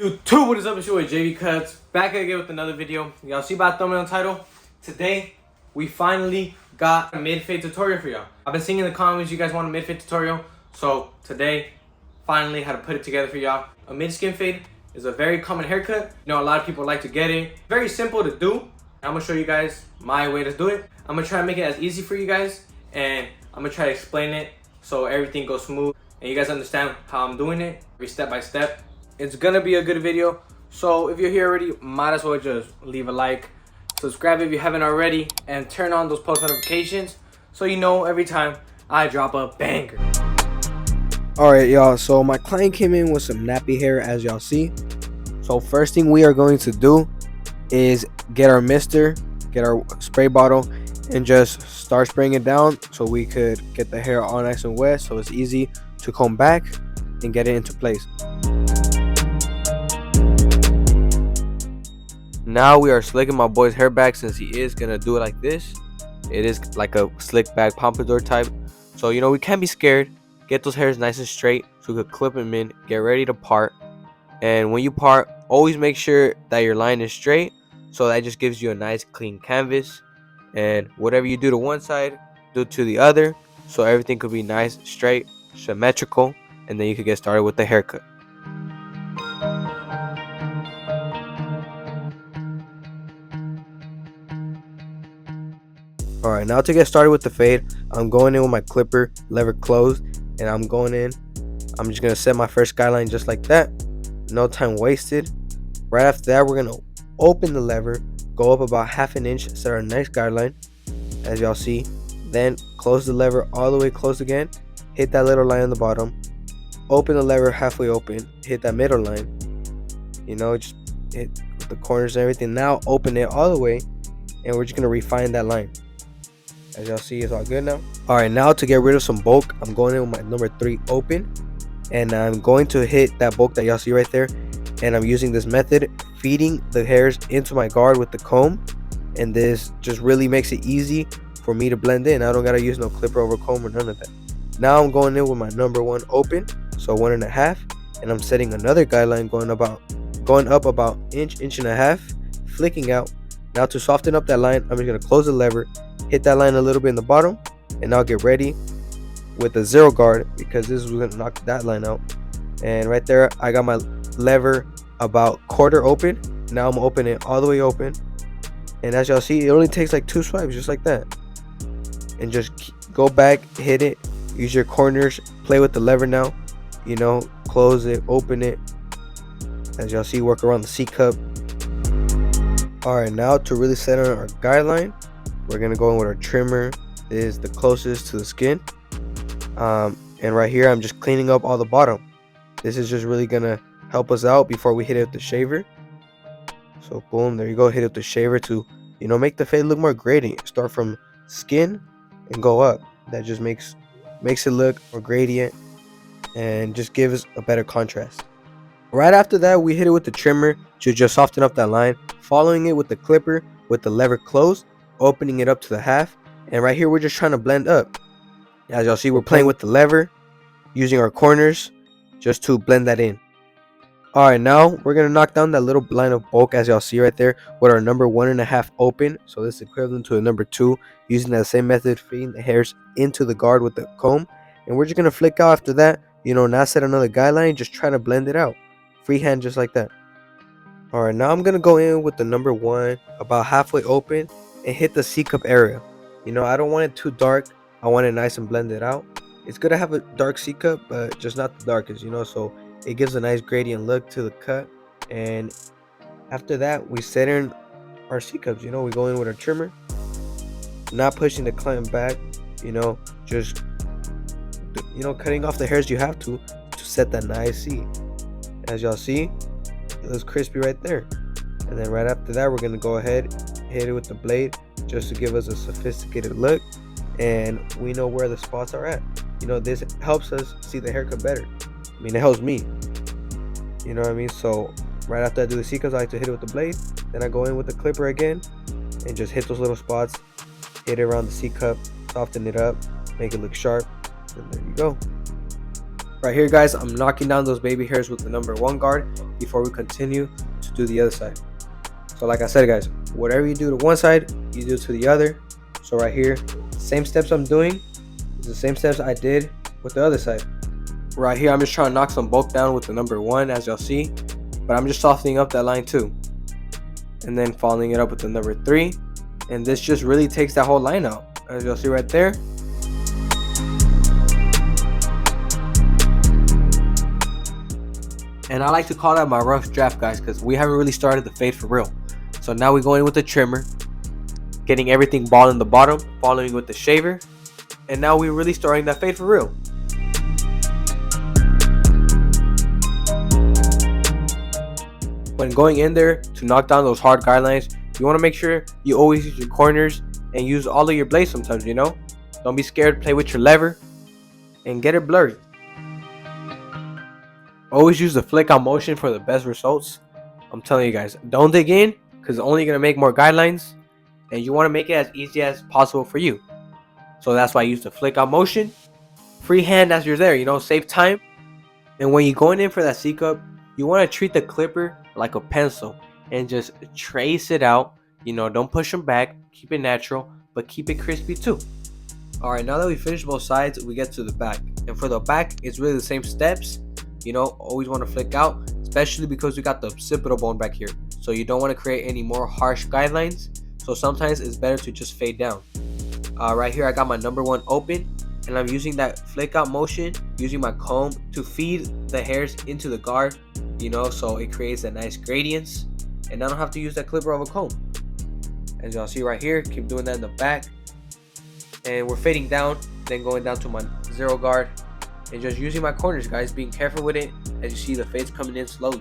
YouTube, what is up? It's your boy JV Cuts, back again with another video. Y'all see by the thumbnail title? Today, we finally got a mid-fade tutorial for y'all. I've been seeing in the comments you guys want a mid-fade tutorial, so today, finally had to put it together for y'all. A mid-skin fade is a very common haircut. You know, a lot of people like to get it. Very simple to do. I'm gonna show you guys my way to do it. I'm gonna try to make it as easy for you guys, and I'm gonna try to explain it so everything goes smooth and you guys understand how I'm doing it, every step by step. It's gonna be a good video, so if you're here already, might as well just leave a like, subscribe if you haven't already, and turn on those post notifications so you know every time I drop a banger. Alright y'all, so my client came in with some nappy hair, as y'all see. So first thing we are going to do is get our mister, get our spray bottle, and just start spraying it down so we could get the hair all nice and wet, so it's easy to comb back and get it into place. Now we are slicking my boy's hair back, since he is gonna do it like this. It is like a slick back pompadour type, so you know we can't be scared. Get those hairs nice and straight so we could clip them in, get ready to part. And when you part, always make sure that your line is straight, so that just gives you a nice clean canvas. And whatever you do to one side, do to the other, so everything could be nice, straight, symmetrical, and then you could get started with the haircut. Alright, now to get started with the fade, I'm going in with my clipper, lever closed, and I'm going in. I'm just going to set my first skyline just like that. No time wasted. Right after that, we're going to open the lever, go up about ½ an inch, set our next guideline, as y'all see. Then close the lever all the way closed again, hit that little line on the bottom, open the lever halfway open, hit that middle line, you know, just hit the corners and everything. Now open it all the way, and we're just going to refine that line. As y'all see, it's all good now. Alright, now to get rid of some bulk, I'm going in with my number 3 open, and I'm going to hit that bulk that y'all see right there. And I'm using this method, feeding the hairs into my guard with the comb, and this just really makes it easy for me to blend in. I don't gotta use no clipper over comb or none of that. Now I'm going in with my number 1 open, so 1.5, and I'm setting another guideline going up about inch and a half, flicking out. Now to soften up that line, I'm just gonna close the lever, hit that line a little bit in the bottom, and now get ready with the 0 guard, because this is gonna knock that line out. And right there, I got my lever about quarter open. Now I'm opening it all the way open, and as y'all see, it only takes like 2 swipes, just like that. And just go back, hit it, use your corners, play with the lever now, you know, close it, open it. As y'all see, work around the C cup. Alright, now to really set on our guideline, we're gonna go in with our trimmer. This is the closest to the skin, and right here I'm just cleaning up all the bottom. This is just really gonna help us out before we hit it with the shaver. So boom, there you go, hit it with the shaver to, you know, make the fade look more gradient. Start from skin and go up. That just makes it look more gradient and just gives a better contrast. Right after that, we hit it with the trimmer to just soften up that line, following it with the clipper with the lever closed, opening it up to the half. And right here, we're just trying to blend up. As y'all see, we're playing with the lever, using our corners just to blend that in. Alright, now we're gonna knock down that little line of bulk, as y'all see right there, with our number 1.5 open. So this is equivalent to a number 2, using that same method, feeding the hairs into the guard with the comb. And we're just gonna flick out after that, you know, not set another guideline, just try to blend it out. Freehand, just like that. Alright, now I'm gonna go in with the number 1 about halfway open and hit the C cup area. You know, I don't want it too dark, I want it nice and blended out. It's good to have a dark C cup, but just not the darkest, you know, so it gives a nice gradient look to the cut. And after that, we set in our C cups. You know, we go in with our trimmer, not pushing the client back, you know, just, you know, cutting off the hairs you have to set that nice C. As y'all see, it looks crispy right there. And then right after that, we're gonna go ahead, hit it with the blade just to give us a sophisticated look, and we know where the spots are at. You know, this helps us see the haircut better. I mean, it helps me, you know what I mean? So right after I do the C cups, I like to hit it with the blade, then I go in with the clipper again and just hit those little spots, hit it around the C cup, soften it up, make it look sharp, and there you go. Right here, guys, I'm knocking down those baby hairs with the number 1 guard before we continue to do the other side. So like I said, guys, whatever you do to one side, you do to the other. So right here, same steps I'm doing is the same steps I did with the other side. Right here, I'm just trying to knock some bulk down with the number 1, as y'all see, but I'm just softening up that line too, and then following it up with the number 3, and this just really takes that whole line out, as y'all see right there. And I like to call that my rough draft, guys, because we haven't really started the fade for real. So now we're going with the trimmer, getting everything bald in the bottom, following with the shaver, and now we're really starting that fade for real. When going in there to knock down those hard guidelines, you want to make sure you always use your corners and use all of your blades sometimes, you know? Don't be scared, play with your lever and get it blurry. Always use the flick out motion for the best results. I'm telling you guys, don't dig in because it's only going to make more guidelines, and you want to make it as easy as possible for you. So that's why I use the flick out motion. Freehand as you're there, you know, save time. And when you're going in for that C-cup, you want to treat the clipper like a pencil and just trace it out. You know, don't push them back, keep it natural, but keep it crispy too. Alright, now that we finished both sides, we get to the back. And for the back, it's really the same steps. You know, always want to flick out, especially because we got the occipital bone back here. So you don't want to create any more harsh guidelines. So sometimes it's better to just fade down. Right here, I got my number 1 open, and I'm using that flick out motion, using my comb to feed the hairs into the guard, you know, so it creates a nice gradients, and I don't have to use that clipper of a comb. As y'all see right here, keep doing that in the back, and we're fading down, then going down to my 0 guard, and just using my corners, guys, being careful with it as you see the fades coming in slowly.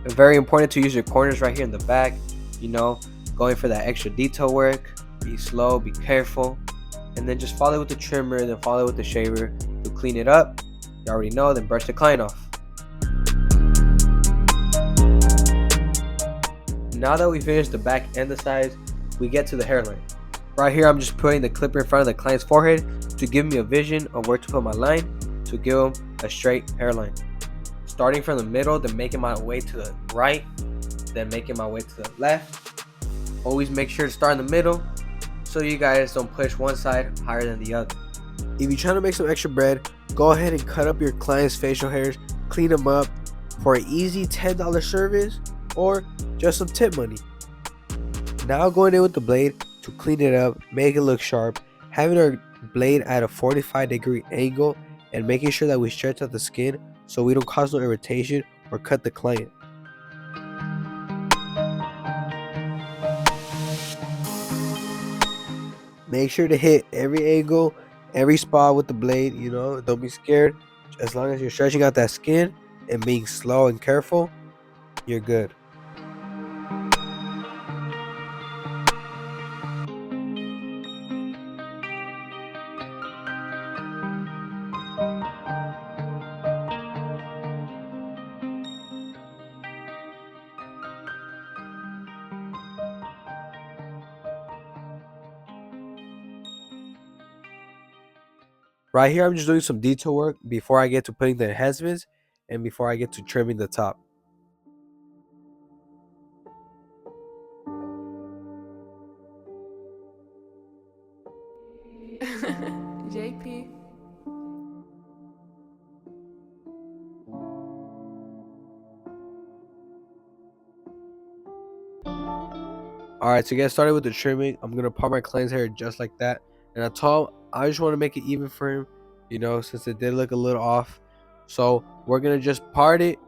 And very important to use your corners right here in the back, you know, going for that extra detail work. Be slow, be careful, and then just follow with the trimmer, then follow with the shaver to clean it up. You already know, then brush the client off. Now that we finished the back and the sides, we get to the hairline. Right here, I'm just putting the clipper in front of the client's forehead to give me a vision of where to put my line to give him a straight hairline. Starting from the middle, then making my way to the right, then making my way to the left. Always make sure to start in the middle so you guys don't push one side higher than the other. If you're trying to make some extra bread, go ahead and cut up your client's facial hairs, clean them up for an easy $10 service or just some tip money. Now going in with the blade to clean it up, make it look sharp, having our blade at a 45-degree angle and making sure that we stretch out the skin so we don't cause no irritation or cut the client. Make sure to hit every angle, every spot with the blade, you know, don't be scared. As long as you're stretching out that skin and being slow and careful, you're good. Right here, I'm just doing some detail work before I get to putting the enhancements and before I get to trimming the top. JP. Alright, to get started with the trimming, I'm going to part my client's hair just like that. And I told him I just want to make it even for him, you know, since it did look a little off. So we're going to just part it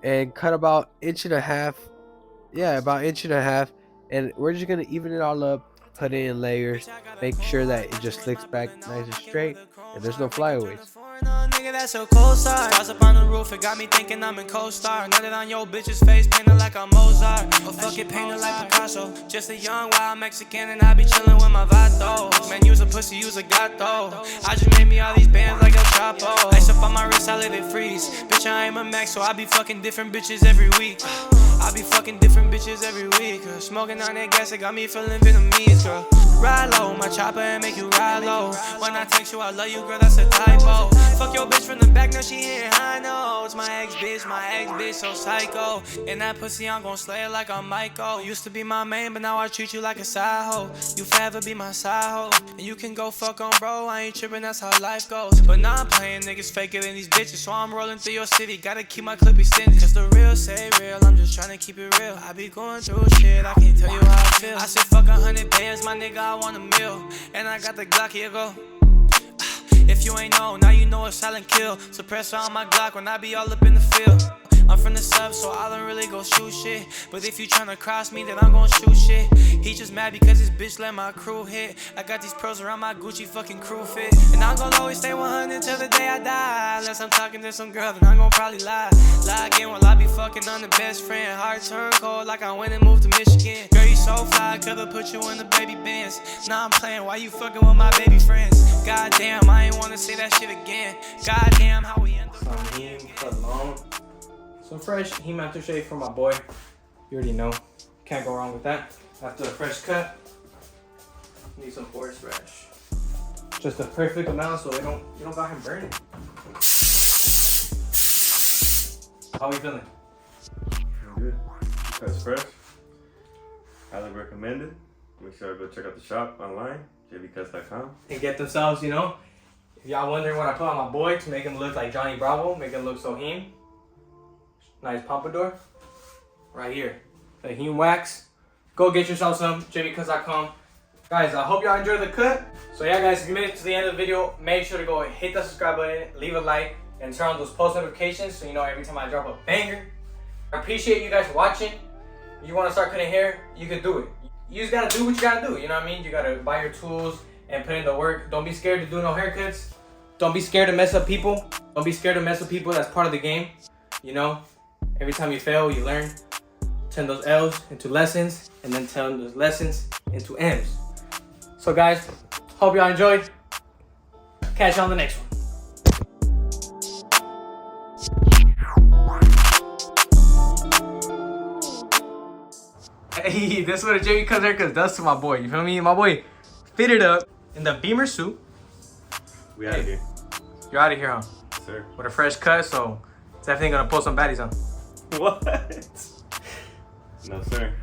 and cut about 1.5 inches. Yeah, about 1.5 inches. And we're just going to even it all up, put it in layers, make sure that it just slicks back nice and straight and there's no flyaways. Nigga, that's a cold start. Stars up on the roof, it got me thinking I'm in co-star. Nothing on your bitch's face, painted like I'm Mozart. Oh, fuck it, painted like Picasso. Just a young, wild Mexican, and I be chillin' with my vato. Man, use a pussy, use a gato. I just made me all these bands like El Chapo. Ice up on my wrist, I let it freeze. Bitch, I am a max, so I be fucking different bitches every week. I be fucking different bitches every week. Smoking on that gas, it got me feeling Vietnamese, girl. Ride low, my chopper and make you ride low. When I text you, I love you, girl, that's a typo. Fuck your bitch from the back, now she hitting high notes. My ex bitch, so psycho. And that pussy, I'm gon' slay it like I'm Michael. Used to be my main, but now I treat you like a side hoe. You forever be my side hoe. And you can go fuck on bro, I ain't trippin', that's how life goes. But now I'm playing niggas faker than these bitches, so I'm rolling through your city. Gotta keep my clip extended, cause the real say real, I'm just tryna keep it real. I be going through shit, I can't tell you how I feel. I said fuck 100 bands, my nigga, I want a meal. And I got the Glock, here go. If you ain't know, now you know a silent kill. Suppressor on my Glock when I be all up in the field. I'm from the sub, so I don't really go shoot shit. But if you tryna cross me, then I'm gon' shoot shit. He just mad because his bitch let my crew hit. I got these pearls around my Gucci fucking crew fit. And I'm gon' always stay 100 till the day I die. Unless I'm talking to some girl, then I'm gon' probably lie. Lie again while I be fucking on the best friend. Heart turn cold like I went and moved to Michigan. Girl, you so fly, I could've put you in the baby Benz. Now I'm playing, why you fucking with my baby friends? Goddamn, I ain't wanna say that shit again. Goddamn, how we end up. Heem cologne. So fresh Heem aftershave for my boy. You already know. Can't go wrong with that. After the fresh cut, need some forest fresh. Just the perfect amount so you don't got him burning. How we feeling? Good. That's fresh. Highly recommended. Make sure to go check out the shop online, jvcuts.com. And get themselves, you know, if y'all wondering what I put on my boy to make him look like Johnny Bravo, make him look so Heem. Nice pompadour. Right here. The Heem wax. Go get yourself some, jvcuts.com. Guys, I hope y'all enjoyed the cut. So yeah guys, if you made it to the end of the video, make sure to go hit that subscribe button, leave a like, and turn on those post notifications so you know every time I drop a banger. I appreciate you guys watching. If you want to start cutting hair, you can do it. You just gotta do what you gotta do, you know what I mean? You gotta buy your tools and put in the work. Don't be scared to do no haircuts. Don't be scared to mess up people. Don't be scared to mess with people, that's part of the game. You know, every time you fail, you learn. Turn those L's into lessons, and then turn those lessons into M's. So guys, hope y'all enjoyed. Catch you on the next one. Hey, this is what a JV Cuts haircut does to my boy. You feel me? My boy fitted up in the Beamer suit. We out of here. You're out of here, huh? Yes, sir. With a fresh cut, so definitely gonna pull some baddies on. What? No, sir.